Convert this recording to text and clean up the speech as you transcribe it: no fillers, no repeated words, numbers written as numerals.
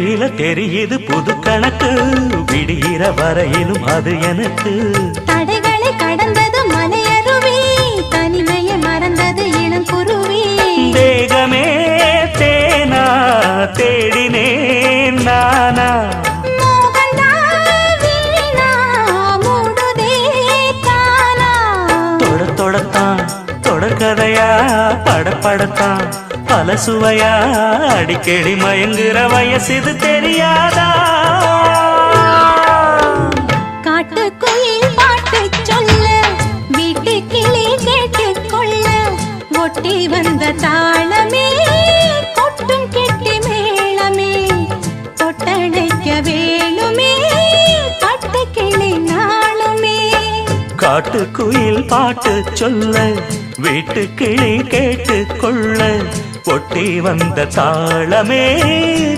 விழியில தெரியுது புது கணக்கு, விடிகிற வரையிலும் அது எனக்கு. தடைகளை கடந்தது மலையருவி, தனிமையை மறந்தது இளங்குருவி. தேகமே தேனா தேடினேன் நானா, தொடர்கதையா படப்படத்தான் பல சுவையா, அடிக்கடி மயங்குற வயசு தெரியாதா? காட்டுக்குயில் பாட்டு சொல்ல, வீட்டு கிளி கேட்டுக்கொள்ள, ஒட்டி வந்த தாளமே கொட்டும் கெட்டி மேளமே, தொட்டணைக்க வேணுமே பட்டு கிளி நாளுமே. காட்டுக்குயில் பாட்டு சொல்ல, வீட்டு கிளி கேட்டுக்கொள்ள, ஒட்டி வந்த தாளமே